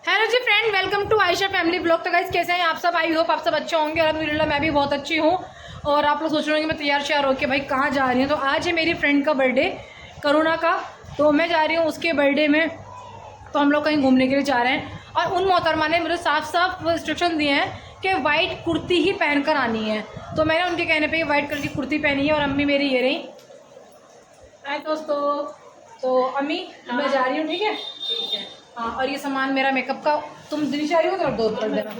Hello जी friend, welcome to Ayesha family blog. तो guys कैसे हैं आप सब? आई होप आप सब अच्छे होंगे और अल्हम्दुलिल्लाह मैं भी बहुत अच्छी हूँ। और आप लोग सोच रहे होंगे मैं तैयार श्यार होकर भाई कहाँ जा रही हूँ। तो आज है मेरी फ्रेंड का बर्थडे, करुणा का। तो मैं जा रही हूँ उसके बर्थडे में। तो हम लोग कहीं घूमने के लिए जा रहे हैं और उन मोहतरमा ने मुझे साफ साफ इंस्ट्रक्शन दिए हैं कि वाइट कुर्ती ही पहन कर आनी है। तो मैंने उनके कहने पर वाइट कलर की कुर्ती पहनी है और अम्मी मेरी ये रही। हाय दोस्तों। तो अम्मी मैं जा रही हूँ, ठीक है? ठीक है। हाँ, और ये सामान मेरा मेकअप का तुम दिनचर्या रही हो तो दो कर देना,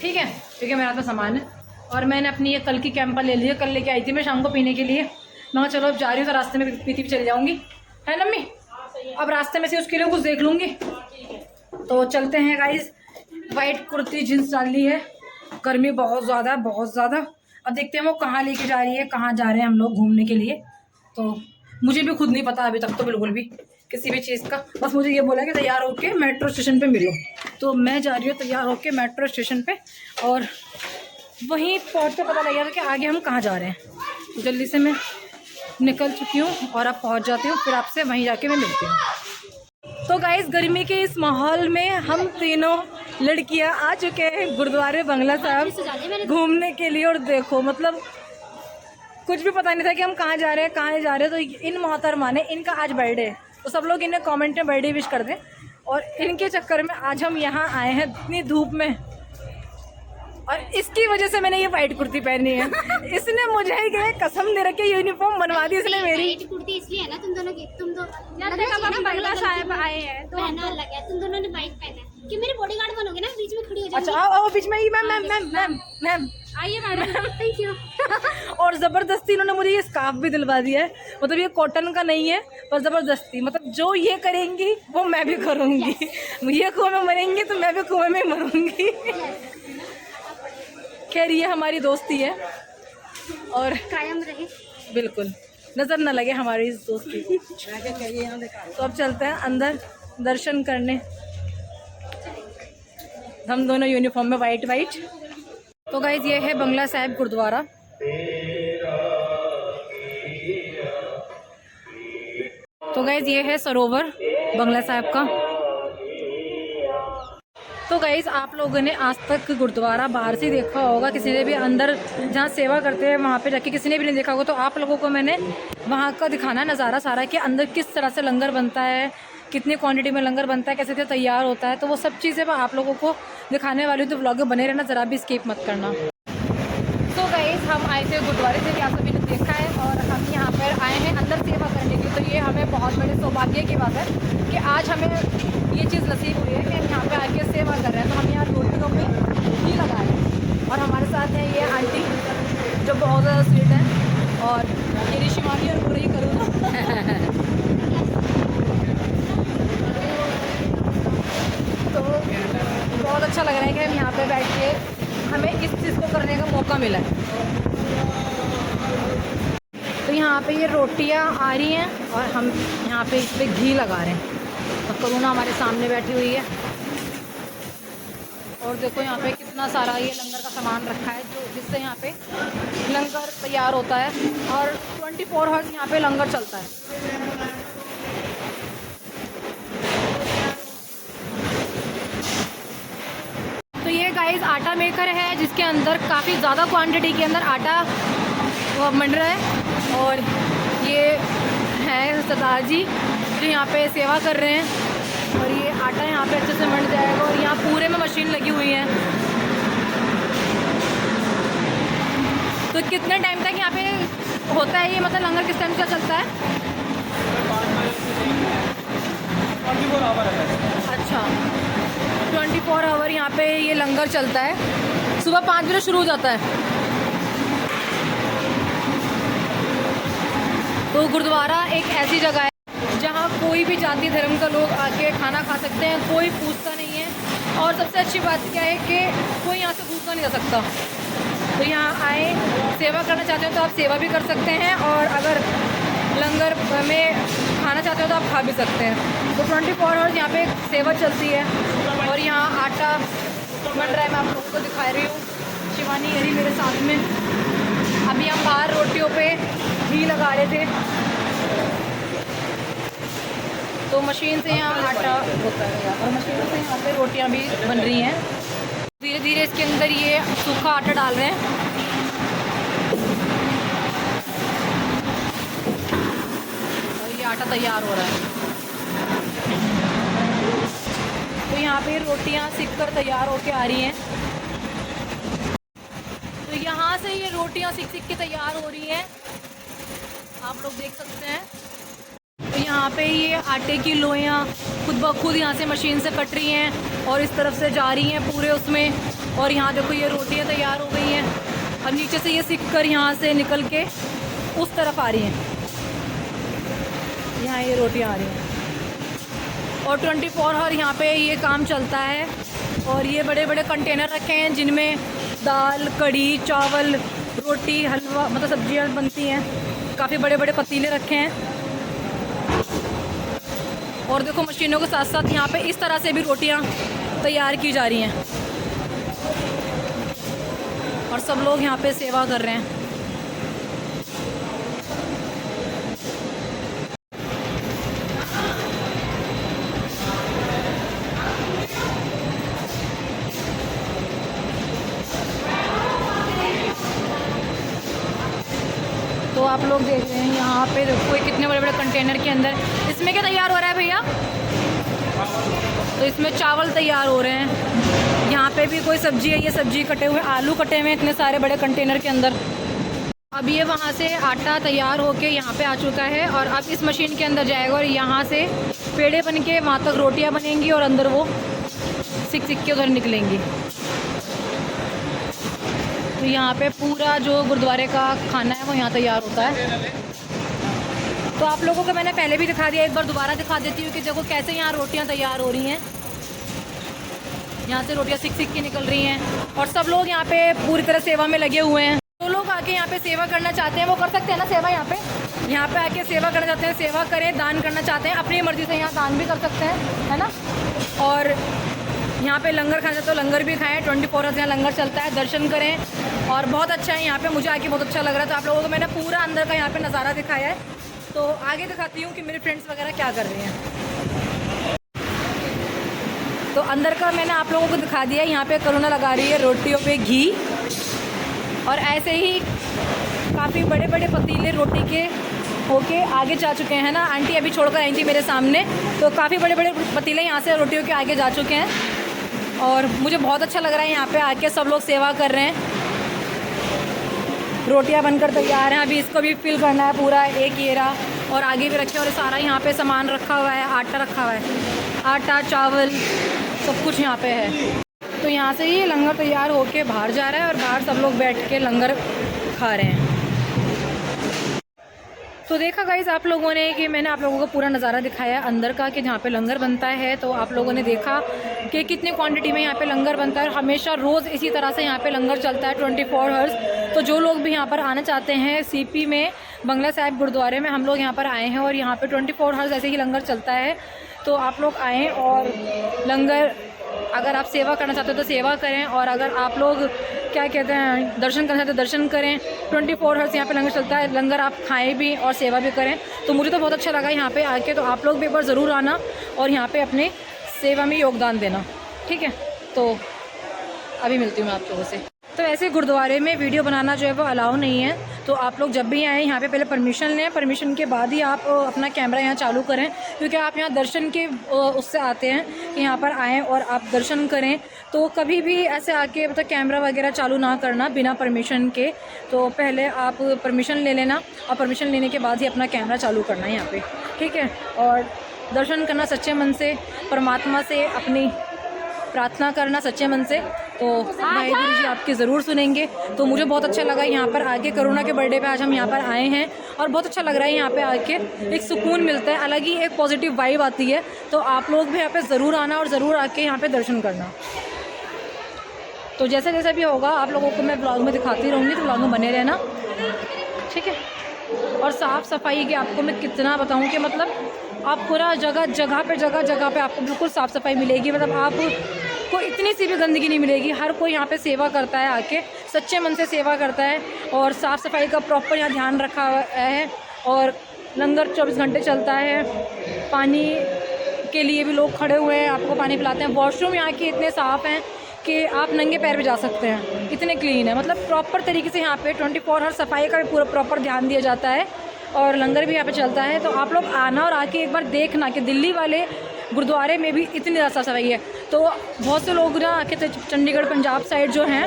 ठीक है? क्योंकि मेरा तो सामान है। और मैंने अपनी ये कल की कैंपा ले ली है, कल लेके आई थी मैं शाम को पीने के लिए। मैं चलो अब जा रही हूँ तो रास्ते में पीती भी चली जाऊँगी, है ना अम्मी? अब रास्ते में से उसके लिए कुछ देख लूँगी। तो चलते हैं गाइस। वाइट कुर्ती जीन्स डाल ली है, गर्मी बहुत ज़्यादा बहुत ज़्यादा। अब देखते हैं वो कहाँ लेके जा रही है, कहाँ जा रहे हैं हम लोग घूमने के लिए। तो मुझे भी खुद नहीं पता अभी तक तो बिल्कुल भी किसी भी चीज़ का। बस मुझे ये बोला कि तैयार होके मेट्रो स्टेशन पे मिलो। तो मैं जा रही हूँ तैयार होके मेट्रो स्टेशन पे, और वहीं पहुँचते पता लग गया कि आगे हम कहाँ जा रहे हैं। तो जल्दी से मैं निकल चुकी हूँ और अब पहुँच जाती हूँ, फिर आपसे वहीं जाके मैं मिलती हूँ। तो गाइस गर्मी के इस माहौल में हम तीनों लड़कियाँ आ चुके हैं गुरुद्वारे बंगला साहब घूमने के लिए। और देखो मतलब कुछ भी पता नहीं था कि हम कहाँ जा रहे हैं कहाँ नहीं जा रहे हैं। तो इन मोहतरमा ने, इनका आज बर्थडे है तो सब लोग इन्हें कमेंट में बर्थडे विश कर दें। और इनके चक्कर में आज हम यहाँ आए हैं इतनी धूप में, और इसकी वजह से मैंने ये वाइट कुर्ती पहनी है। इसने मुझे ही कसम दे रखी यूनिफॉर्म बनवा दी इसने मेरी। वाइट कुर्ती इसलिए है ना तुम दोनों की, तुम दो बंगला साहब आए हैं तो पहना अलग है। तुम दोनों ने वाइट पहना है कि मेरे बॉडीगार्ड बनोगे ना, बीच में खड़ी हो जाओगी। अच्छा आओ बीच में ही। Ma'am ma'am ma'am ma'am ma'am आइए मैडम। Thank you. और ज़बरदस्ती इन्होंने मुझे ये स्कार्फ भी दिलवा दिया है। मतलब ये कॉटन का नहीं है पर ज़बरदस्ती, मतलब जो ये करेंगी वो मैं भी करूँगी। ये कुएं में मरेंगे तो मैं भी कुएं में मरूँगी। खैर ये हमारी दोस्ती है और कायम रहे, बिल्कुल नज़र न लगे हमारी इस दोस्ती को। तो अब चलते हैं अंदर दर्शन करने, हम दोनों यूनिफॉर्म में वाइट वाइट। तो गाइज ये है बंगला साहिब गुरुद्वारा। तो गाइज ये है सरोवर बंगला साहिब का। तो गाइज आप लोगों ने आज तक गुरुद्वारा बाहर से देखा होगा, किसी ने भी अंदर जहाँ सेवा करते हैं वहाँ पे जाके किसी ने भी नहीं देखा होगा। तो आप लोगों को मैंने वहाँ का दिखाना नज़ारा सारा कि अंदर किस तरह से लंगर बनता है, कितनी क्वांटिटी में लंगर बनता है, कैसे कैसे तैयार होता है। तो वो सब चीज़ें मैं आप लोगों को दिखाने वाली हूँ, तो व्लॉग में बने रहना, ज़रा भी स्किप मत करना। तो गाइस हम आए थे गुरुद्वारे से, आप सभी ने देखा है, और हम यहाँ पर आए हैं अंदर सेवा करने के लिए। तो ये हमें बहुत बड़े सौभाग्य की बात है कि आज हमें ये चीज़ नसीब हुई है कि हम यहाँ पे आके सेवा कर रहे हैं। तो हम यहाँ रोटियों पे घी लगा रहे हैं और हमारे साथ हैं ये आंटी जो बहुत ज़्यादा स्वीट है, और मेरी शिवानी और पूरी करूँ तो बहुत अच्छा लग रहा है कि हम यहाँ पे बैठ के हमें इस चीज़ को करने का मौका मिला है। तो यहाँ पे ये रोटियाँ आ रही हैं और हम यहाँ पे इस पर घी लगा रहे हैं। तो करुणा हमारे सामने बैठी हुई है, और देखो यहाँ पे कितना सारा ये लंगर का सामान रखा है जो जिससे यहाँ पे लंगर तैयार होता है, और 24 आवर्स यहाँ पे लंगर चलता है। तो ये गाइस आटा मेकर है जिसके अंदर काफ़ी ज़्यादा क्वांटिटी के अंदर आटा बन रहा है। और ये है सरदार जी जो यहाँ पे सेवा कर रहे हैं, और ये आटा यहाँ पे अच्छे से बन जाएगा। और यहाँ पूरे में मशीन लगी हुई है। तो कितने टाइम तक यहाँ पे होता है ये, मतलब लंगर किस टाइम से चलता है? 24 आवर है। अच्छा 24 आवर यहाँ पे ये लंगर चलता है। सुबह 5 बजे शुरू हो जाता है। तो गुरुद्वारा एक ऐसी जगह है जहाँ कोई भी जाति धर्म का लोग आके खाना खा सकते हैं, कोई पूछता नहीं है। और सबसे अच्छी बात क्या है कि कोई यहाँ से भूखा नहीं जा सकता। तो यहाँ आए, सेवा करना चाहते हो तो आप सेवा भी कर सकते हैं, और अगर लंगर में खाना चाहते हो तो आप खा भी सकते हैं। तो 24 आवर्स यहाँ पे सेवा चलती है। और यहाँ आटा बन रहा है, मैं आप लोगों को दिखा रही हूँ। शिवानी यही मेरे साथ में। अभी हम बाहर रोटियों पे घी लगा रहे थे। तो मशीन से यहाँ आटा होता है और मशीनों से यहाँ पे रोटियाँ भी बन रही हैं। धीरे धीरे इसके अंदर ये सूखा आटा डाल रहे हैं। और ये आटा तैयार हो रहा है। तो यहाँ पे रोटियाँ सिक कर तैयार होके आ रही हैं। तो यहाँ से ये रोटियाँ सिक सिक के तैयार हो रही हैं, आप लोग देख सकते हैं। तो यहाँ पे ये आटे की लोइयाँ खुद ब खुद यहाँ से मशीन से कट रही हैं और इस तरफ से जा रही हैं पूरे उसमें। और यहाँ देखो ये रोटियाँ तैयार हो गई हैं और नीचे से ये सिक कर यहाँ से निकल के उस तरफ आ रही हैं। यहाँ ये रोटियाँ आ रही हैं और 24 आवर यहाँ पे ये काम चलता है। और ये बड़े बड़े कंटेनर रखे हैं जिनमें दाल, कढ़ी, चावल, रोटी, हलवा मतलब सब्जियाँ बनती हैं। काफ़ी बड़े बड़े पतीले रखे हैं। और देखो मशीनों के साथ साथ यहाँ पे इस तरह से भी रोटियाँ तैयार की जा रही हैं और सब लोग यहाँ पे सेवा कर रहे हैं। तो आप लोग देख रहे हैं यहाँ पे देखो ये कितने बड़े बड़े कंटेनर के अंदर इसमें क्या तैयार हो रहा है भैया? तो इसमें चावल तैयार हो रहे हैं। यहाँ पे भी कोई सब्जी है, ये सब्जी कटे हुए आलू कटे हुए हैं इतने सारे बड़े कंटेनर के अंदर। अब ये वहाँ से आटा तैयार होके यहाँ पे आ चुका है और अब इस मशीन के अंदर जाएगा और यहाँ से पेड़े बन के वहाँ तक रोटियाँ बनेंगी और अंदर वो सिक सिक के उधर निकलेंगी। तो यहाँ पे पूरा जो गुरुद्वारे का खाना है वो यहाँ तैयार होता है। तो आप लोगों को मैंने पहले भी दिखा दिया, एक बार दोबारा दिखा देती हूँ कि देखो कैसे यहाँ रोटियाँ तैयार हो रही हैं। यहाँ से रोटियाँ सिक सिक की निकल रही हैं और सब लोग यहाँ पे पूरी तरह सेवा में लगे हुए हैं। जो लोग आके यहाँ पे सेवा करना चाहते हैं वो कर सकते हैं ना सेवा। यहाँ पे आके सेवा करना चाहते हैं सेवा करें, दान करना चाहते हैं अपनी मर्ज़ी से यहाँ दान भी कर सकते हैं, है ना। और यहाँ पे लंगर खाना तो लंगर भी खाएं, 24 आवर्स यहाँ लंगर चलता है, दर्शन करें और बहुत अच्छा है यहाँ पे। मुझे आके बहुत अच्छा लग रहा है। तो आप लोगों को मैंने पूरा अंदर का यहाँ पे नज़ारा दिखाया है। तो आगे दिखाती हूँ कि मेरे फ्रेंड्स वगैरह क्या कर रहे हैं। तो अंदर का मैंने आप लोगों को दिखा दिया। यहाँ पे करुणा लगा रही है रोटियों पे घी और ऐसे ही काफ़ी बड़े बड़े पतीले रोटी के होके आगे जा चुके हैं ना। आंटी अभी छोड़कर आई थी मेरे सामने, तो काफ़ी बड़े बड़े पतीले यहाँ से रोटियों के आगे जा चुके हैं और मुझे बहुत अच्छा लग रहा है। यहाँ पे आके सब लोग सेवा कर रहे हैं, रोटियाँ बनकर तैयार हैं। अभी इसको भी फिल करना है पूरा एक येरा और आगे भी रखे और सारा यहाँ पे सामान रखा हुआ है, आटा रखा हुआ है, आटा चावल सब कुछ यहाँ पे है। तो यहाँ से ये लंगर तैयार होके बाहर जा रहा है और बाहर सब लोग बैठ के लंगर खा रहे हैं। तो देखा गाइस आप लोगों ने कि मैंने आप लोगों को पूरा नज़ारा दिखाया अंदर का कि जहाँ पे लंगर बनता है। तो आप लोगों ने देखा कि कितनी क्वांटिटी में यहाँ पे लंगर बनता है। हमेशा रोज़ इसी तरह से यहाँ पे लंगर चलता है 24 आवर्स। तो जो लोग भी यहाँ पर आना चाहते हैं, सीपी में बंगला साहिब गुरुद्वारे में हम लोग यहाँ पर आए हैं और यहाँ पे 24 आवर्स ऐसे ही लंगर चलता है। तो आप लोग आएँ और लंगर अगर आप सेवा करना चाहते हो तो सेवा करें और अगर आप लोग क्या कहते हैं दर्शन करना चाहते हो दर्शन करें। 24 आवर्स यहाँ पे लंगर चलता है, लंगर आप खाएं भी और सेवा भी करें। तो मुझे तो बहुत अच्छा लगा यहाँ पे आके। तो आप लोग भी एक बार ज़रूर आना और यहाँ पे अपने सेवा में योगदान देना, ठीक है। तो अभी मिलती हूँ मैं आप लोगों से। तो ऐसे गुरुद्वारे में वीडियो बनाना जो है वो अलाउ नहीं है। तो आप लोग जब भी आएँ यहाँ पे पहले परमिशन लें, परमिशन के बाद ही आप अपना कैमरा यहाँ चालू करें, क्योंकि आप यहाँ दर्शन के उससे आते हैं कि यहाँ पर आएँ और आप दर्शन करें। तो कभी भी ऐसे आके मतलब कैमरा वगैरह चालू ना करना बिना परमिशन के। तो पहले आप परमिशन ले लेना और परमिशन लेने के बाद ही अपना कैमरा चालू करना है यहाँ पर, ठीक है। और दर्शन करना सच्चे मन से, परमात्मा से अपनी प्रार्थना करना सच्चे मन से। तो भाई गुरु जी आपके ज़रूर सुनेंगे। तो मुझे बहुत अच्छा लगा यहाँ पर आके। करुणा के बर्थडे पे आज हम यहाँ पर आए हैं और बहुत अच्छा लग रहा है यहाँ पे आके। एक सुकून मिलता है, अलग ही एक पॉजिटिव वाइब आती है। तो आप लोग भी यहाँ पे ज़रूर आना और ज़रूर आके यहाँ पे दर्शन करना। तो जैसे जैसा भी होगा आप लोगों को मैं ब्लॉग में दिखाती रहूँगी, तो ब्लॉग में बने रहना, ठीक है। और साफ़ सफाई की आपको मैं कितना बताऊँ कि मतलब आप पूरा जगह जगह पे आपको बिल्कुल साफ़ सफाई मिलेगी। मतलब आपको इतनी सी भी गंदगी नहीं मिलेगी। हर कोई यहाँ पे सेवा करता है, आके सच्चे मन से सेवा करता है और साफ़ सफाई का प्रॉपर यहाँ ध्यान रखा है। और लंगर 24 घंटे चलता है, पानी के लिए भी लोग खड़े हुए हैं, आपको पानी पिलाते हैं। वॉशरूम यहाँ के इतने साफ़ हैं कि आप नंगे पैर भी जा सकते हैं, इतने क्लीन है। मतलब प्रॉपर तरीके से यहाँ पे 24 हर सफाई का भी पूरा प्रॉपर ध्यान दिया जाता है और लंगर भी यहाँ पे चलता है। तो आप लोग आना और आके एक बार देखना कि दिल्ली वाले गुरुद्वारे में भी इतनी ज़्यादा साफ़ सफाई है। तो बहुत से लोग ना आके चंडीगढ़ पंजाब साइड जो हैं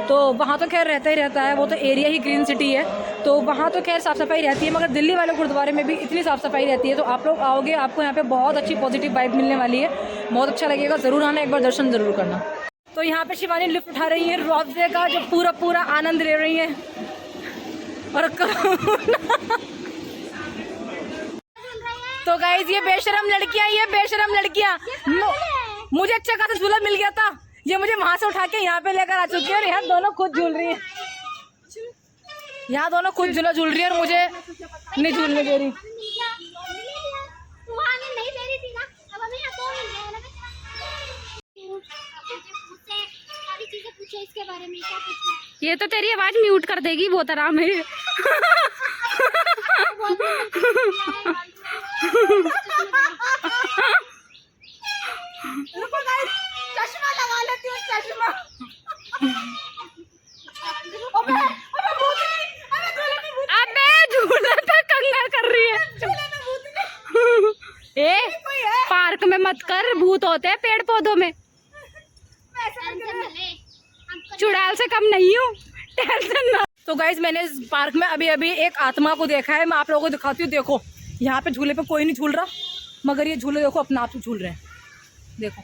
तो वहाँ तो खैर रहता ही रहता है, वो तो एरिया ही ग्रीन सिटी है, तो वहाँ तो खैर साफ़ सफाई रहती है। मगर दिल्ली वाले गुरुद्वारे में भी इतनी साफ़ सफाई रहती है। तो आप लोग आओगे, आपको यहाँ पे बहुत अच्छी पॉजिटिव वाइब मिलने वाली है, बहुत अच्छा लगेगा। ज़रूर आना, एक बार दर्शन ज़रूर करना। तो यहाँ पे शिवानी लिफ्ट उठा रही है, रोज़े का जो पूरा आनंद ले रही है। और तो गाइस ये बेशरम लड़कियां, मुझे अच्छा खासा झूला मिल गया था, ये मुझे वहां से उठा के यहाँ पे लेकर आ चुकी है और यहाँ दोनों खुद झूल रही हैं। यहाँ दोनों खुद झूला झूल रही है और मुझे नहीं झूलने दे रही। इसके बारे में क्या पूछना? ये तो तेरी आवाज म्यूट कर देगी, बहुत आराम है। चश्मा लगा लेती हूँ, चश्मा। अबे झूला तो कंगा कर रही है। ए पार्क में मत कर, भूत होते हैं पेड़ पौधों में। चुड़ैल से कम नहीं हूँ, टेंशन ना। तो गाइज मैंने इस पार्क में अभी एक आत्मा को देखा है, मैं आप लोगों को दिखाती हूँ। देखो यहाँ पे झूले पे कोई नहीं झूल रहा, मगर ये झूले देखो अपने आप से झूल रहे हैं, देखो।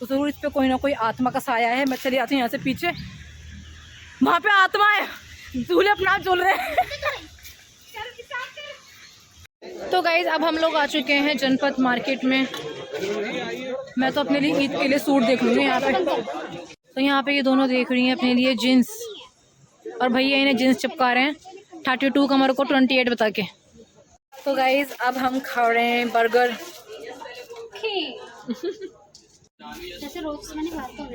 तो जरूर इस पे कोई ना कोई आत्मा का साया है। मैं चली आती हूँ यहाँ से पीछे, वहाँ पे आत्मा है, झूले अपने आप झूल रहे हैं। तो गाइज अब हम लोग आ चुके हैं जनपद मार्केट में। मैं तो अपने लिए ईद के लिए सूट देख लूँगी यहाँ पे। तो यहाँ पे ये दोनों देख रही हैं अपने लिए जीन्स, और भैया इन्हें जीन्स चिपका रहे हैं 32 कमर को 28 बता के। तो गाइज अब हम खा रहे हैं बर्गर। जैसे रोज मैंने बात कर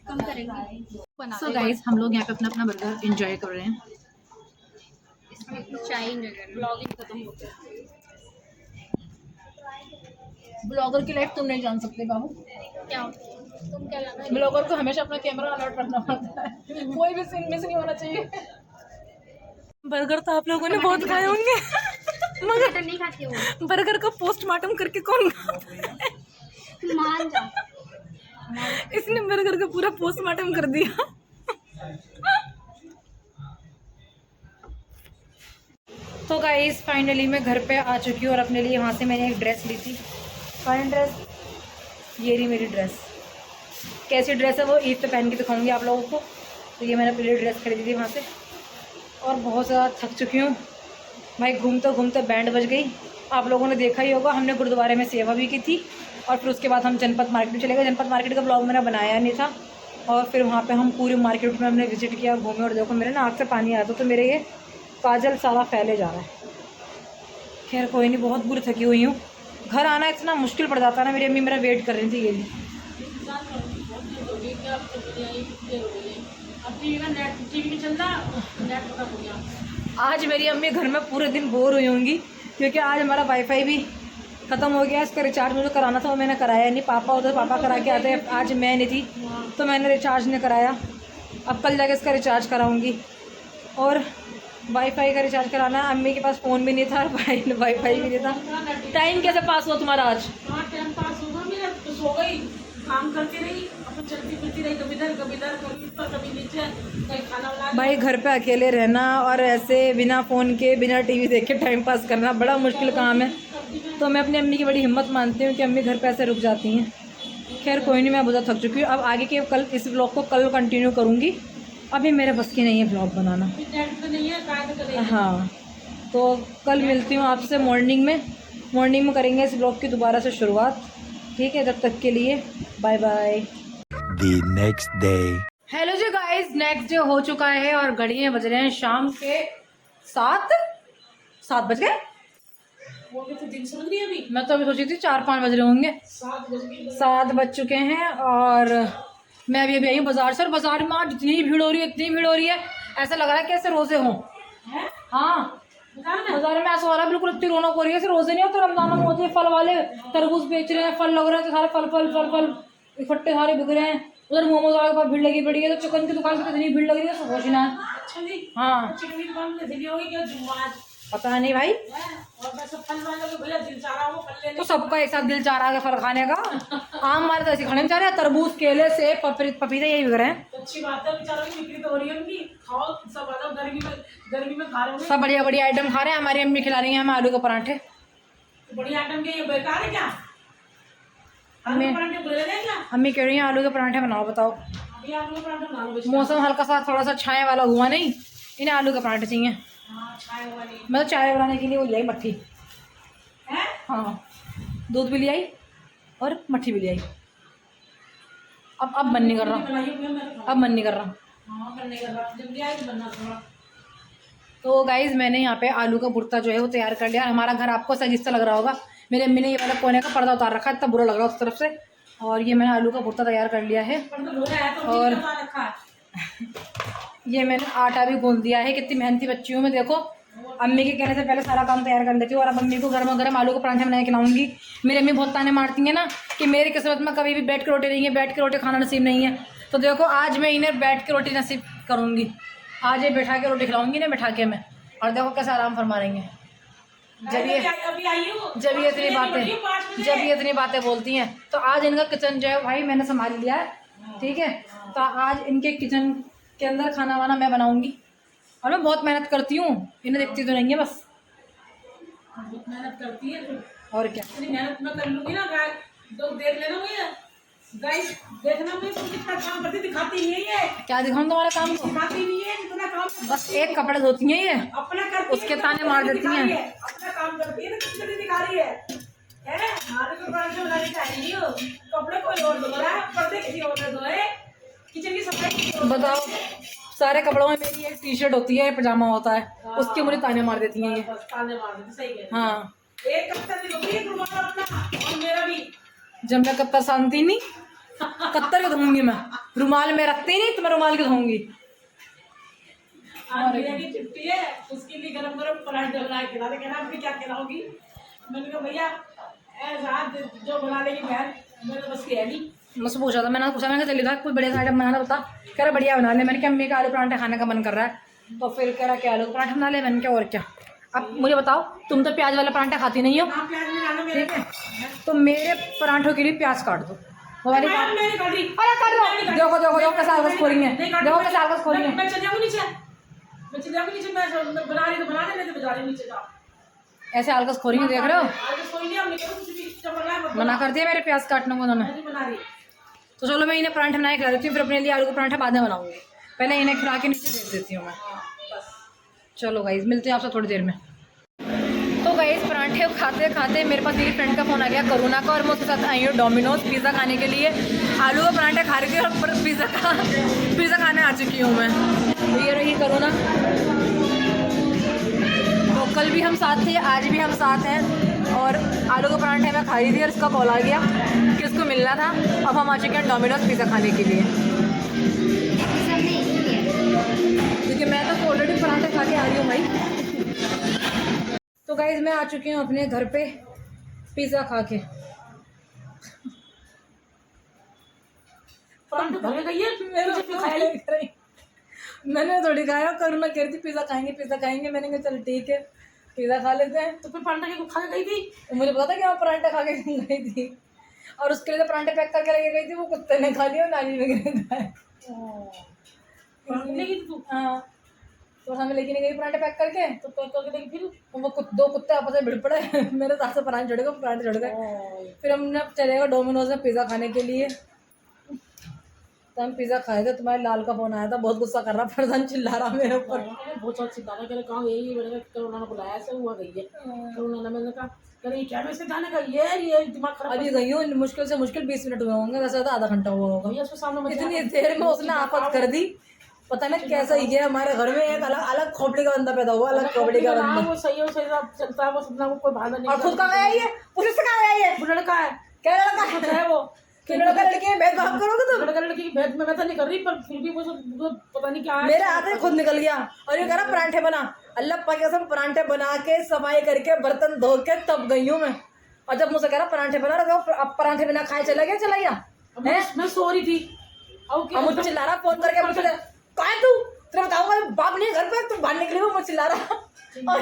कम करेंगे। सो गाइज हम लोग यहाँ पे अपना बर्गर एंजॉय कर रहे हैं। चाय ब्लॉगिंग खत्म हो गया। ब्लॉगर की लाइफ तुम नहीं जान सकते बाबू। क्या तुम क्या लगा? ब्लॉगर को हमेशा अपना कैमरा अलर्ट रखना पड़ता है, कोई भी सीन मिस नहीं होना चाहिए। बर्गर तो आप लोगों ने बहुत खाए होंगे, मगर नहीं खाती हूँ। बर्गर का पोस्टमार्टम करके कौन खाता है? मान जा। इसने बर्गर का पूरा पोस्टमार्टम कर दिया। तो गाइस फाइनली मैं घर पे आ चुकी हूँ और अपने लिए वहाँ से मैंने एक ड्रेस ली थी, फाइन ड्रेस। ये रही मेरी ड्रेस। कैसी ड्रेस है वो ईद पे पहन के दिखाऊंगी आप लोगों को। तो ये मैंने अपने लिए ड्रेस खरीदी थी वहाँ से, और बहुत ज़्यादा थक चुकी हूँ भाई। घूमते घूमते बैंड बज गई। आप लोगों ने देखा ही होगा, हमने गुरुद्वारे में सेवा भी की थी और फिर उसके बाद हम जनपद मार्केट चले गए। जनपद मार्केट का ब्लॉग मैंने बनाया नहीं था, और फिर वहाँ पे हम पूरी मार्केट में हमने विजिट किया, घूमे। और देखो मेरे ना आँख से पानी आया था, तो मेरे ये काजल सारा फैले जा रहा है। खैर कोई नहीं, बहुत बुरी थकी हुई हूँ। घर आना इतना मुश्किल पड़ जाता है ना। मेरी अम्मी मेरा वेट कर रही थी। ये लिए आज मेरी अम्मी घर में पूरे दिन बोर हुई होंगी, क्योंकि आज हमारा वाईफाई भी ख़त्म हो गया। इसका रिचार्ज मुझे कराना था, वो मैंने कराया नहीं। पापा होते पापा करा के आते, आज मैं नहीं थी तो मैंने रिचार्ज नहीं कराया। अब कल जाके इसका रिचार्ज कराऊंगी। और वाईफाई का रिचार्ज कराना, अम्मी के पास फ़ोन भी नहीं था, वाईफाई भी नहीं था। टाइम कैसे पास हुआ तुम्हारा आज? टाइम पास होगा, मेरा तो सो गई, काम करती रही, अपन चलती फिरती रही, कभी इधर कभी ऊपर कभी नीचे, कहीं खाना बना। भाई घर पे अकेले रहना और ऐसे बिना फ़ोन के बिना टीवी देखे टाइम पास करना बड़ा मुश्किल काम है। तो मैं अपनी अम्मी की बड़ी हिम्मत मानती हूँ कि अम्मी घर पे ऐसे रुक जाती हैं। खैर कोई नहीं, मैं बहुत थक चुकी हूँ। अब आगे के कल इस ब्लॉग को कल कंटिन्यू करूँगी। अभी मेरे बस की नहीं है ब्लॉग बनाना। हाँ, तो कल मिलती हूँ आपसे मॉर्निंग में करेंगे इस ब्लॉग की दोबारा से शुरुआत। ठीक है, तब तक के लिए bye bye. The next day. Hello जी गाइस, नेक्स्ट डे हो चुका है और घड़ियाँ बज रहे हैं शाम के 7 बज गए। मैं तो अभी सोची थी 4-5 बज रहे होंगे। 7 बज चुके हैं और मैं अभी आई हूँ बाजार से। और बाजार में आज इतनी भीड़ हो रही है, ऐसा लग रहा है कि ऐसे रोजे हों। हाँ, बाजार में ऐसा हो रहा है बिल्कुल इतनी रौनक हो रही है, ऐसे रोजे नहीं होते रमजान में होते हैं, फल वाले तरबूज बेच रहे हैं, फल लग रहे हैं, तो सारे फल फल फल फल इकट्ठे सारे बिक रहे हैं। उधर मोमोज वाले के पास भीड़ लगी पड़ी है, तो चिकन की दुकान पर इतनी भीड़ लग रही है सब होश ना। अच्छा जी, हाँ चिकन की दुकान में दिल्ली होगी क्या जुम्मा आज? पता नहीं भाई, और मैं सब फल वाले को भैया दिल चाह रहा हूँ फल लेने। तो सबका एक साथ दिल चाह रहा है फल खाने का। आम हमारे तो ऐसे खाने में चाह रहे हैं, तरबूज केले सेब पपीता यही बिक रहे हैं। तो अच्छी बात है, बेचारों की बिक्री तो हो रही है उनकी। खाओ सब आ जाओ, गर्मी में खा रहे होंगे। सब बढ़िया बढ़िया आइटम खा रहे हैं। हमारी अम्मी खिला रही है हमें आलू के पराठे। बढ़िया आइटम के, ये बेकार है क्या? आलू के पराठे बुरे हैं क्या? अम्मी कह रही है आलू के पराठे बनाओ, बताओ। अभी आलू के पराठे बना लो बेशक। मौसम हल्का सा थोड़ा सा छाया वाला हुआ नहीं, इन्हें आलू के पराठे चाहिए। हाँ, छाया हुआ नहीं मैं तो चाय बनाने के लिए वो ले आई मट्ठी। है। हाँ दूध भी ले आई और मट्ठी भी ले आई। अब मन नहीं कर रहा, बनाइए भैया, मैं तो अब मन नहीं कर रहा। हाँ बनने का बाद जब लिया तो बनना थोड़ा। तो गाइज मैंने यहाँ पे आलू का भुर्ता जो है वो तैयार कर लिया। हमारा घर आपको सजिस्ता लग रहा होगा, मेरी अम्मी ने ये वाला कोने का पर्दा उतार रखा है, इतना बुरा लग रहा है उस तरफ से। और ये मैंने आलू का भुर्ता तैयार कर लिया है। पर तो बोला है तो और और रखा है। ये मैंने आटा भी गूंद दिया है। कितनी मेहनती बच्ची हूँ मैं, देखो अम्मी के कहने से पहले सारा काम तैयार कर लेती हूँ। और अब अम्मी को गर्मा गर्म आलू के पराठे बना के खिलाऊंगी। मेरी अम्मी बहुत ताने मारती हैं ना कि मेरी किस्मत में कभी भी बैठ के रोटी नहीं है, बैठ के रोटी खाना नसीब नहीं है। तो देखो आज मैं इन्हें बैठ के रोटी नसीब करूँगी। आज ये बैठा के रोटी खिलाऊंगी इन्हें बैठा के मैं, और देखो कैसे आराम फरमा रही हैं। जब ये इतनी बातें बोलती हैं। तो आज इनका किचन जो है भाई मैंने संभाल लिया है, ठीक है। तो आज इनके किचन के अंदर खाना वाना मैं बनाऊंगी। और मैं बहुत मेहनत करती हूँ, इन्हें देखती तो नहीं है बस। बहुत मेहनत करती है तू। और क्या, इतनी मेहनत मैं कर लूंगी ना गाय, तो देख लेना भैया। गाइस देखना मैं तुम कितना काम करती, दिखाती नहीं है। क्या दिखाऊं तुम्हारा काम को? दिखाती नहीं है जितना काम करती बस एक कपड़े धोती हैं ये, अपना करती उसके है, ताने मार देती हैं। अपना काम करती है ना, कितनी दिखा रही है। है हमारे को पराठे बनाने चाहिए हो, कपड़े कोई और धो रहा है, पर्दे किसी और ने धोए, किचन की सफाई किसी और ने बताओ। सारे कपड़ों में मेरी एक टी शर्ट होती है, पजामा होता है, उसके मुझे ताने मार देती हैं ये। बस ताने मार देती, सही है। हाँ एक कत्तर भी धोती है रुमाल अपना, और मेरा भी। जब मैं कत्तर शांति नहीं, कत्तर क्यों धोऊंगी मैं? रुमाल में रखती नहीं तो मैं रुमाल क्यों धोऊंगी? आज भैया की छुट्टी है, उसके लिए गरम गरम पराठे बना के खिला दे। कहना आपकी क्या खिलाओगी? मैंने कहा भैया ऐसा जो बना लेगी बहन, मैं तो बस की है नहीं। मुझसे पूछा था, मैंने पूछा, मैंने कहा चलिए था कोई बढ़िया सा आइटम बनाना बता। कह रहा बढ़िया बना ले। मैंने कहा अम्मी का आलू पराठा खाने का मन कर रहा है, तो फिर कह रहा क्या आलू पराठा बना ले। मैंने क्या और क्या। अब मुझे बताओ, तुम तो प्याज वाला पराठा खाती नहीं हो, हाँ प्याज में डालो मेरे। ठीक है, तो मेरे पराठों के लिए प्याज काट दो। वो वाली मैंने मैंने काटी। अरे काट दो। देखो देखो देखो कैसे आलू खोलेंगे, देखो कैसे आलू खोलेंगे। मैं चल जाऊँ नीचे, मैं चल जाऊँ नीचे। मैं बना रही तो बना दे, मैं तो बजा रही नीचे जाओ। ऐसे आलकस खोलेंगे, देख रहे हो? आज सोई नहीं, हमने कहा कुछ भी चपल है मत मना कर दिया मेरे प्याज काटने को उन्होंने। नहीं बना रही। तो चलो मैं इन्हें पराठे बना के खिला देती हूँ, फिर अपने लिए आलू का पराठा बाद में बनाऊंगी। पहले इन्हें खिला के नीचे भेज देती हूँ मैं। चलो गाइस मिलते हैं आपसे थोड़ी देर में। तो गाइस पराठे खाते खाते मेरे पास मेरी फ्रेंड का फ़ोन आ गया करुणा का, और मैं उसके साथ आई हूँ डोमिनोज पिज़्ज़ा खाने के लिए। आलू का पराठा खा रही थी और पिज़्ज़ा खाने आ चुकी हूँ मैं। तो ये रही करुणा। तो कल भी हम साथ थे, आज भी हम साथ हैं। और आलू का पराठा मैं खा रही थी और इसका कॉल आ गया कि उसको मिलना था। अब हम आ चुके हैं डोमिनोज पिज़्ज़ा खाने के लिए, क्योंकि मैं तो ऑलरेडी पराठे खा के आ रही हूँ भाई। तो गाइज मैं आ चुकी हूँ अपने घर पे पिज़्ज़ा खा के। पराठे भर गई है मैंने थोड़ी खाया, करुणा कह रही थी पिज़्ज़ा खाएंगे। मैंने कहा चल ठीक है पिज़्ज़ा खा लेते हैं। तो फिर पराठे को खा के गई थी। तो मुझे पता था कि मैं पराठा खा के गई थी, और उसके लिए तो पराठे पैक करके लेके गई थी। वो कुत्ते ने खा लिया और नानी ने खाया। पराठे लेगी तू? हाँ तो हमें लेके नहीं गई पराठे पैक करके, तो पैक करके देगी फिर। वो दो कुत्ते आपस में भिड़ पड़े मेरे साथ से पराठे चढ़ गए, पराठे चढ़ गए। फिर हमने चलेगा डोमिनोज में पिज़्ज़ा खाने के लिए। तो हम पिज़्ज़ा खाए थे, तुम्हारे लाल का फोन आया था, बहुत गुस्सा कर रहा, फरजान चिल्ला रहा मेरे ऊपर। बहुत सारा चिल्ला रहा, कहा यही मैंने करुणा ने बुलाया ऐसे हुआ गई है। करुणा ने मैंने कहा करे क्या वैसे जाने का ये दिमाग खराब। अभी गई हूँ, मुश्किल से मुश्किल 20 मिनट हुए होंगे, वैसे तो आधा घंटा हुआ होगा। भैया उसके सामने इतनी देर में उसने आफत कर दी, पता नहीं कैसा ही है। हमारे घर में एक अलग अलग खोपड़ी का बंदा पैदा हुआ, अलग खोपड़ी का बंदा। वो सही है, सही चलता है, बस अपना कोई भाड़ा नहीं। और खुद कहाँ आई है, पुलिस से कहाँ आई है? वो लड़का है, क्या लड़का है वो कि लड़का लड़की में भेदभाव करोगे तुम? लड़का लड़की की भेद में मैं तो नहीं कर रही, पर फिर भी वो पता नहीं क्या है। मेरे हाथ में खुद निकल गया और ये कह रहा पराठे बना। अल्लाह पाक कसम परांठे बना के सफाई करके बर्तन धो के तब गई हूँ मैं। और जब मुझसे कह रहा परांठे बना रहा था, अब परांठे बिना खाए चला गया मैं सो रही थी। अब मुझे चिल्ला रहा फोन करके, मुझे कहाँ है तू, तेरे बताऊंगा बाप नहीं है घर पे, तू बाहर निकली हो, मुझे चिल्ला रहा। और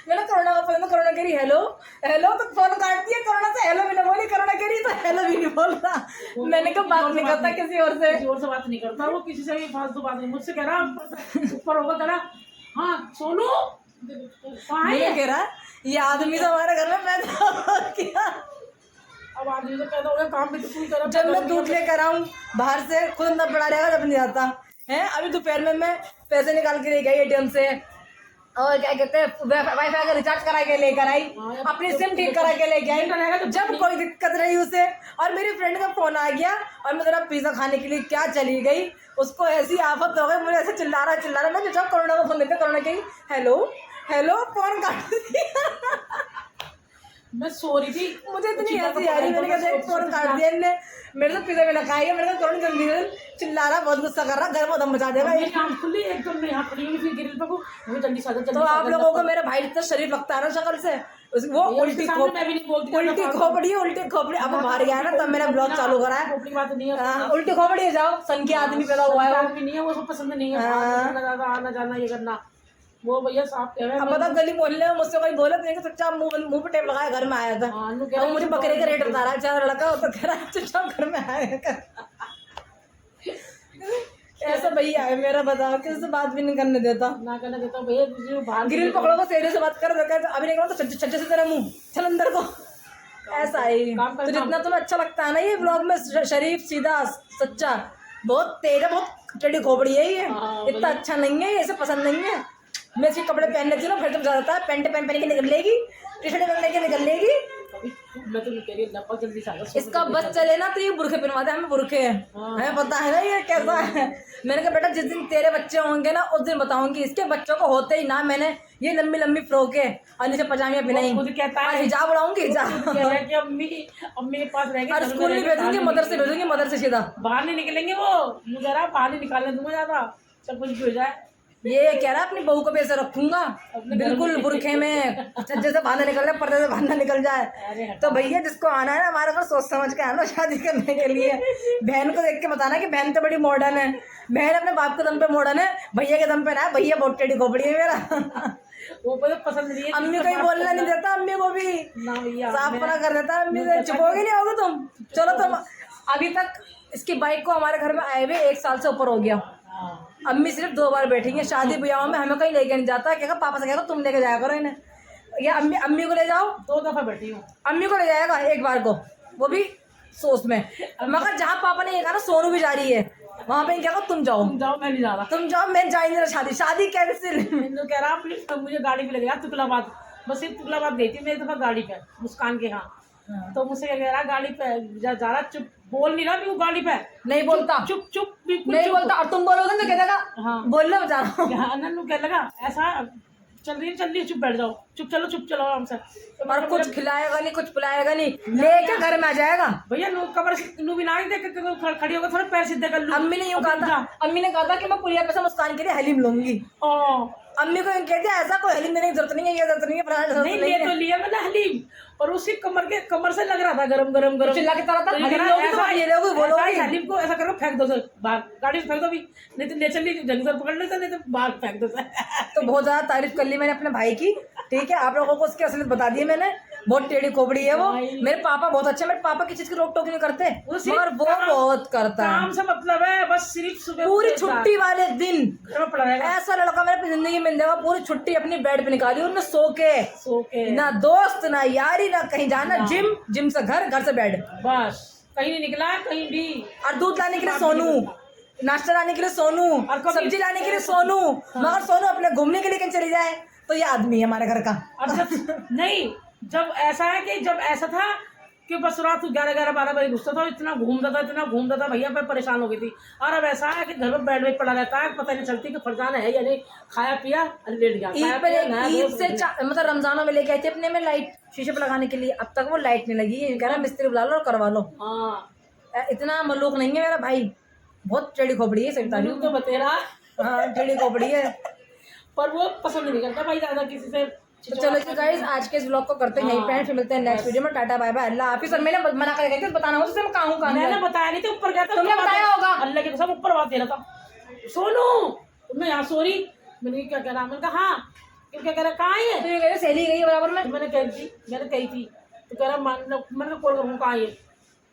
मैंने कोरोना का फोन, कोरोना कह रही हेलो हेलो, तो फोन काट दिया। कोरोना से हेलो भी नहीं बोली, कोरोना कह रही तो हेलो भी नहीं बोल रहा। मैंने कहा बात नहीं करता किसी और से, बात नहीं करता वो, किसी से भी फालतू बात नहीं। मुझसे कह रहा ऊपर होगा, कह रहा हाँ सोनू ये कह रहा ये आदमी तो हमारे घर में पैदा किया। अब आदमी तो पैदा हो गया, काम भी तो पूरी तरह। जब मैं दूध लेकर आऊँ बाहर से, खुद अंदर पड़ा रहेगा जब नहीं आता है। अभी दोपहर में मैं पैसे निकाल के ले गई एटीएम से, और क्या कहते हैं वाईफाई का रिचार्ज करा के लेकर आई, अपनी सिम ठीक करा के लेके आई, जब कोई दिक्कत रही उसे। और मेरी फ्रेंड का फोन आ गया और मैं जरा पिज्जा खाने के लिए क्या चली गई, उसको ऐसी आफत हो गई, मुझे ऐसे चिल्ला रहा। मैं जब कोरोना को फोन देते, कोरोना कही हेलो हेलो, फोन काट दिया। मैं सो रही थी, मुझे इतनी हंसी आ रही, मैंने कहा फोन काट दिया इनने, मेरे से पिज्जा बिना खाएगा। मेरे को कोरोना जल्दी चिल्ला रहा, बहुत गुस्सा कर रहा, घर में दम मचा देगा। मेरी आँख खुली एकदम, मैं यहाँ खड़ी हुई फिर गिरिल पे को मुझे जल्दी सादा। तो आप लोगों को मेरा भाई इतना शरीफ लगता है ना शक्ल से, वो उल्टी खोपड़ी अब बाहर गया ना, तब मेरा ब्लॉग चालू करा है। बात नहीं है, उल्टी खोपड़ी जाओ, सन के आदमी पैदा हुआ है, आदमी नहीं है वो, सब पसंद नहीं है। आना जाना ये करना, वो भैया साहब कह रहे हैं। अब बता गली मोहल्ले में मुझसे कोई बोले तो चुपचाप मुंह पे टेप लगाया घर में आया था। अब मुझे बकरे का रेट बता रहा है, चार लड़का तो कह रहा है चुपचाप घर में आया। ऐसा भैया है मेरा, बताओ किसी से बात भी नहीं करने देता, ना करने देता भैया। गिरिल पकड़ो को सेरे से बात कर, अभी नहीं तो छज्जे से तेरा मुंह चल अंदर को। ऐसा ही तो जितना तुम्हें अच्छा लगता है ना ये ब्लॉग में, शरीफ सीधा सच्चा, बहुत तेज है, बहुत टेढ़ी खोपड़ी है ये, इतना अच्छा नहीं है, ऐसे पसंद नहीं है। मैं इसके कपड़े पहन लेती हूँ ना, फिर तुम जाता है पैंट पहन के निकल लेगी, टी शर्ट पहन के निकल लेगी। मैं तो कह रही हूँ जल्दी से इसका बस चले ना तो ये बुरखे पहनवाते, हमें बुरखे हैं, हमें पता है ना ये कैसा है। मैंने कहा बेटा जिस दिन तेरे बच्चे होंगे ना उस दिन बताऊंगी। इसके बच्चों को होते ही ना मैंने ये लंबी लंबी फ्रॉकें और नीचे पजामियां पहनाई, खुद कहता है हिजाब उड़ाऊंगी, हिजाब कि अम्मी के पास रहेगी। और स्कूल नहीं भेजूंगी, मदरसे सीधा बाहर नहीं निकलेंगे वो, मुझे रहा बाहर नहीं निकालने दूंगा ज्यादा, सब कुछ हो जाए। ये कह रहा अपनी बहू को भी ऐसे रखूंगा बिल्कुल बुरखे में, जैसे बाहर निकल जाए, पर्दे से बाहर निकल जाए। तो भैया जिसको आना है ना हमारे घर, सोच समझ के आना शादी करने के लिए। बहन को देख के बताना कि बहन तो बड़ी मॉडर्न है, बहन अपने बाप के दम पे मॉडर्न है, भैया के दम पे ना, भैया बहुत टेढ़ी खोपड़ी है मेरा। वो पसंद नहीं है, अम्मी को ही बोलना नहीं देता, अम्मी को भी साफ पना कर देता। अम्मी से चुपोगी नहीं होगी तुम, चलो तुम। अभी तक इसकी बाइक को हमारे घर में आए हुए 1 साल से ऊपर हो गया। अम्मी सिर्फ 2 बार बैठेंगे शादी ब्याह में, हमें कहीं लेके नहीं जाता। क्या पापा से कहेगा तुम लेके जाया करो इन्हें, या अम्मी को ले जाओ। 2 दफा बैठी हूँ, अम्मी को ले जाएगा 1 बार को, वो भी सोच में। मगर जहाँ पापा ने ये कहा ना सोनू भी जा रही है, वहाँ पे क्या तुम जाओ, मैं नहीं जा रहा, तुम जाओ, मैं जा ही नहीं रहा। शादी कैंसिल। कह रहा मुझे गाड़ी पे लगेगा तुकलाबाद, बस सिर्फ तुकलाबाद गई थी मैं एक दफा गाड़ी पे, मुस्कान के यहाँ। तो मुझसे कह रहा गाड़ी पे जा रहा, चुप बोल नहीं रहा भी वो गाड़ी पे नहीं बोलता, चुप नहीं बोलता। और तुम बोलोगे तो कह देगा हाँ बोल लो जा रहा हूँ। कह लगा ऐसा चल रही चुप बैठ जाओ, चुप चलो आराम से। और कुछ खिलाएगा नहीं, कुछ पिलाएगा नहीं, लेके घर में आ जाएगा। भैया कमर भी ना देख खड़ी होगा, थोड़ा पैर सीधे कर लूं। अम्मी ने यूँ कहा था, अम्मी ने कहा था कि मैं पुलिया पे से मुस्कान के लिए हलीम लूंगी। अम्मी को कह दिया ऐसा कोई हलीम देने की जरूरत नहीं है, ये जरूरत नहीं है, नहीं ले तो लिया मैंने हलीम, और उसकी कमर से लग रहा था गरम चिल्ला के तरह था हलीम को ऐसा करो फेंक दो सर बाहर, गाड़ी फेंक दो भी, नहीं तो ले चल जंगल पकड़ लेता, नहीं तो बाहर फेंक दो सर। तो बहुत ज्यादा तारीफ कर ली मैंने अपने भाई की, ठीक है। आप लोगों को उसकी असलियत बता दी मैंने, बहुत टेढ़ी खोपड़ी है वो। मेरे पापा बहुत अच्छे, मेरे पापा की चीज की रोक टोक नहीं करते, मगर वो बहुत करता है। काम से मतलब है, बस सिर्फ सुबह पूरी छुट्टी वाले दिन घर में पड़ा रहेगा। ऐसा लड़का मेरे जिंदगी में देगा, पूरी छुट्टी अपनी बेड पे निकाली उन्होंने सो के, ना दोस्त ना यारी ना कहीं जाना, जिम से घर से बेड, बस कहीं नहीं निकला कहीं भी। और दूध लाने के लिए सोनू, नाश्ता लाने के लिए सोनू, सब्जी लाने के लिए सोनू, मगर सोनू अपने घूमने के लिए कहीं चली जाए तो ये आदमी है हमारे घर का। और नहीं जब ऐसा है कि जब ऐसा था कि बस रात 11-12 बजे घुसता था, इतना घूमता था भैया, मैं परेशान हो गई थी। और अब ऐसा है कि घर में बेड पड़ा रहता है, पता नहीं चलती कि फरजाना है या नहीं, खाया पिया लेट गया। ईद से मतलब रमजानों में लेके आए थे अपने में लाइट शीशे पर लगाने के लिए, अब तक वो लाइट नहीं लगी है। कह रहा मिस्त्री बुला लो और करवा लो। हाँ इतना मलूक नहीं है मेरा भाई, बहुत टेढ़ी खोपड़ी है, सही तारीफ तो बतेरा। हाँ टेढ़ी खोपड़ी है। पर वो पसंद नहीं करता भाई ज़्यादा किसी से। तो चलो जी गाइस, आज के इस व्लॉग को करते हैं यहीं पे, फिर मिलते हैं नेक्स्ट वीडियो में। टाटा बाय बाय, अल्लाह हाफिज़। और मैंने मना कर गई थी बताना हो तो मैं कहाँ हूँ, कहाँ नहीं। मैंने बताया नहीं था, ऊपर गया था, तुमने बताया होगा। अल्लाह के कसम ऊपर बात दे रहा था। सोनू मैं यहाँ सॉरी, मैंने क्या कह रहा, मैंने कहा हाँ, क्या कह रहा, कहाँ है? तो ये कह रहे सहेली गई है बराबर में। मैंने कही थी तो कह रहा मैंने कॉल करूँ, कहाँ है?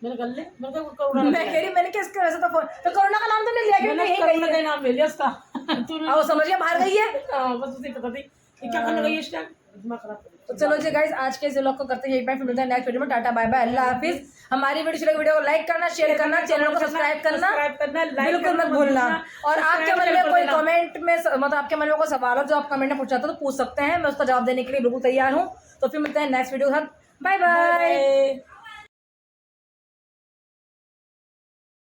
मैंने कर ले, मैंने कहा करुणा, मैं कह रही मैंने किसके वैसे तो फोन, तो कोरोना का नाम तुमने लिया क्यों? मैंने यही करुणा गई का है। नाम ले लिया उसका। तूने अब समझ गया बाहर गई है। बस उसे पता थी कि क्या करने गई इस टाइम, दिमाग खराब कर दिया। तो चलो जी गाइस, आज के इस व्लॉग को करते हैं यहीं पे, फिर मिलते हैं नेक्स्ट वीडियो में। टाटा बाय बाय, अल्लाह हाफिज़। हमारी वीडियो को लाइक करना, शेयर करना, चैनल को सब्सक्राइब करना बिल्कुल मत भूलना। और आपके मन में कोई कमेंट में मतलब आपके मन में कोई सवाल हो जो आप कमेंट में पूछाते हो तो पूछ सकते हैं, मैं उसका जवाब देने के लिए बिल्कुल तैयार हूँ। तो फिर मिलते हैं नेक्स्ट वीडियो के साथ। Bye bye.